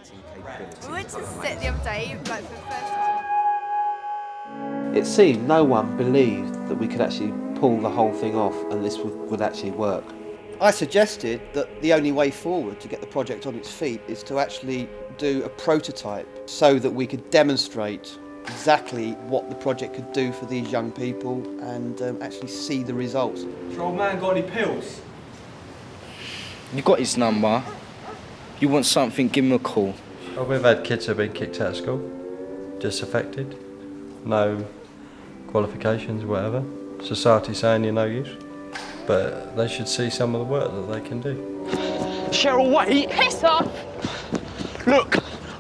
acting capability. We went to the set the other day, like for the first time. It seemed no one believed that we could actually pull the whole thing off and this would actually work. I suggested that the only way forward to get the project on its feet is to actually do a prototype so that we could demonstrate exactly what the project could do for these young people and actually see the results. Has your old man got any pills? You got his number. If you want something, give him a call. Well, we've had kids who have been kicked out of school, disaffected, no qualifications, whatever. Society saying you're no use. But they should see some of the work that they can do. Cheryl, wait! Piss off! Look,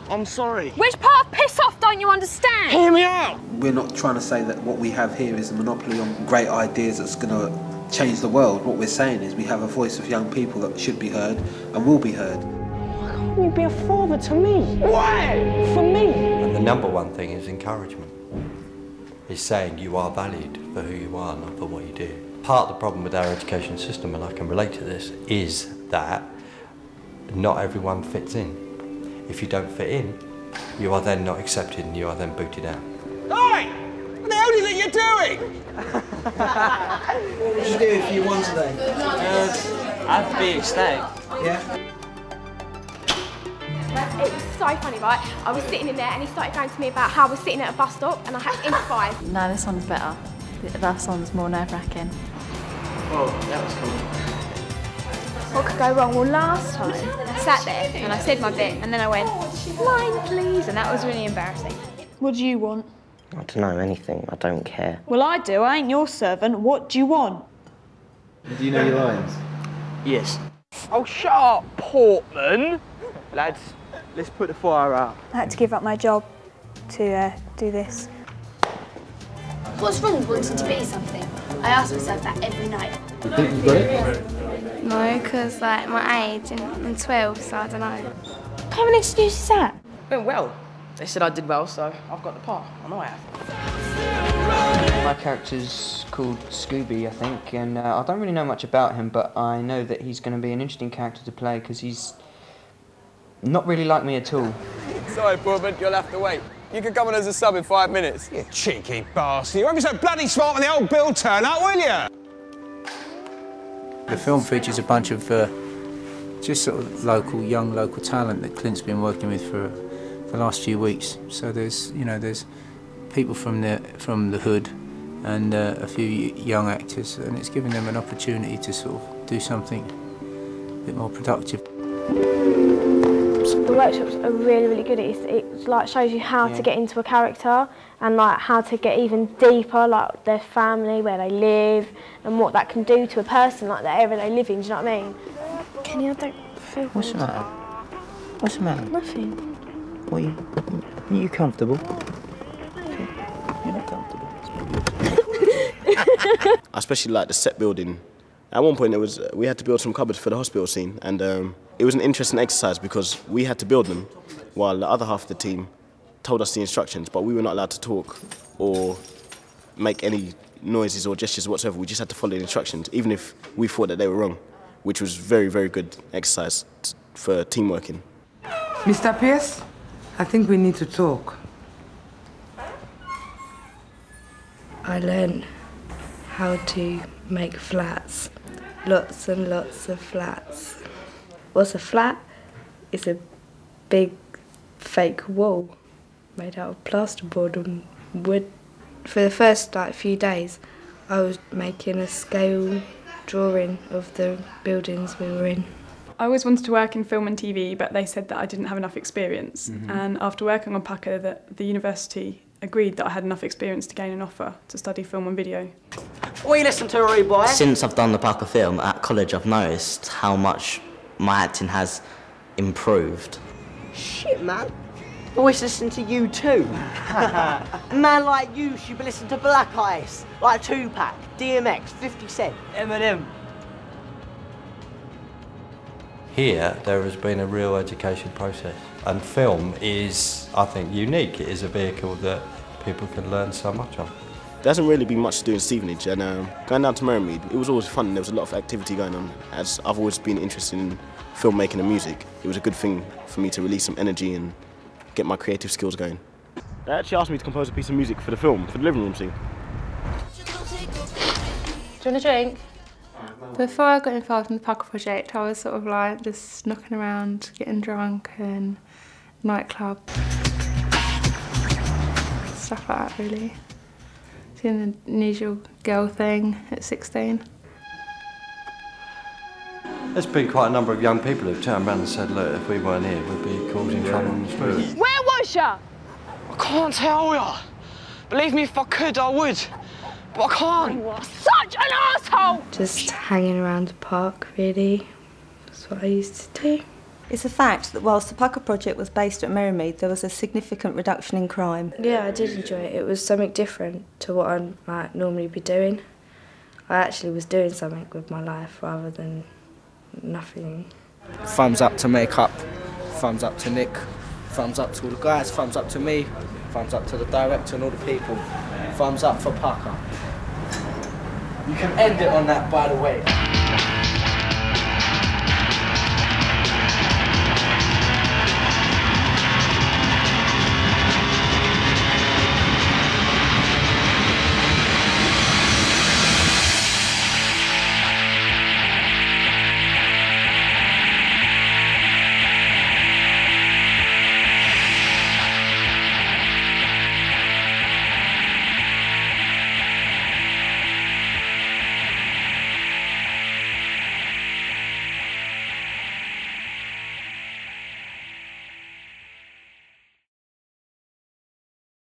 I'm sorry. Which part of piss off don't you understand? Hear me out! We're not trying to say that what we have here is a monopoly on great ideas that's going to change the world. What we're saying is we have a voice of young people that should be heard and will be heard. Why can't you be a father to me? Why? For me? And the number one thing is encouragement. It's saying you are valued for who you are, not for what you do. Part of the problem with our education system, and I can relate to this, is that not everyone fits in. If you don't fit in, you are then not accepted and you are then booted out. Oi! What the hell do you think you're doing? What would you do if you won today? I'd be ecstatic. Yeah? It was so funny, right? I was sitting in there and he started going to me about how I was sitting at a bus stop and I had to improvise. No, this one's better. That one's more nerve-wracking. Oh, that was cool. What could go wrong? Well, last time I sat there and I said my bit and then I went, line please, and that was really embarrassing. What do you want? I don't know anything. I don't care. Well, I do. I ain't your servant. What do you want? Do you know your lines? Yes. Oh, shut up, Portman! Lads, let's put the fire out. I had to give up my job to do this. What's wrong with wanting to be something? I ask myself that every night. You think you've got it? No, because like my age, and I'm 12, so I don't know. What kind of an excuse is that? Went well. They said I did well, so I've got the part. I know I have. My character's called Scooby, I think, and I don't really know much about him, but I know that he's going to be an interesting character to play because he's not really like me at all. Sorry, Portman, you'll have to wait. You can come on as a sub in 5 minutes. You cheeky bastard. You won't be so bloody smart when the old bill turn up, will you? The film features a bunch of just sort of young local talent that Clint's been working with for the last few weeks. So there's people from the hood and a few young actors, and it's given them an opportunity to sort of do something a bit more productive. The workshops are really, really good. It like shows you how to get into a character and like how to get even deeper, like their family, where they live, and what that can do to a person, like their everyday living. Do you know what I mean? Kenny, I don't feel. What's the matter? What's the matter? Nothing. What, are you comfortable? You're not comfortable. I especially like the set building. At one point, we had to build some cupboards for the hospital scene, and it was an interesting exercise because we had to build them, while the other half of the team told us the instructions, but we were not allowed to talk or make any noises or gestures whatsoever. We just had to follow the instructions, even if we thought that they were wrong, which was very, very good exercise for team working. Mr. Pierce, I think we need to talk. I learned how to make flats. Lots and lots of flats. What's a flat? It's a big fake wall made out of plasterboard and wood. For the first few days, I was making a scale drawing of the buildings we were in. I always wanted to work in film and TV, but they said that I didn't have enough experience. And after working on PUKKA, the university agreed that I had enough experience to gain an offer to study film and video. What you listen to, rude boy? Since I've done the PUKKA film at college, I've noticed how much my acting has improved. Shit, man. Always listen to you too. A man like you should be listening to Black Ice, like Tupac, DMX, 50 Cent, Eminem. Here, there has been a real education process, and film is, I think, unique. It is a vehicle that people can learn so much on. There hasn't really been much to do in Stevenage, and going down to Merrymead, it was always fun and there was a lot of activity going on. As I've always been interested in filmmaking and music, it was a good thing for me to release some energy and get my creative skills going. They actually asked me to compose a piece of music for the film, for the living room scene. Do you want a drink? Before I got involved in the PUKKA project, I was sort of like just knocking around, getting drunk and nightclub. Stuff like that, really. Doing the usual girl thing at 16. There's been quite a number of young people who've turned around and said, look, if we weren't here, we'd be causing trouble on the street. Where was ya? I can't tell ya. Believe me, if I could, I would. But I can't. You are such an asshole! Just hanging around the park, really. That's what I used to do. It's a fact that whilst the PUKKA project was based at Merrymead, there was a significant reduction in crime. Yeah, I did enjoy it. It was something different to what I'd normally be doing. I actually was doing something with my life rather than nothing. Thumbs up to Makeup, thumbs up to Nick, thumbs up to all the guys, thumbs up to me, thumbs up to the director and all the people, thumbs up for PUKKA. You can end it on that, by the way.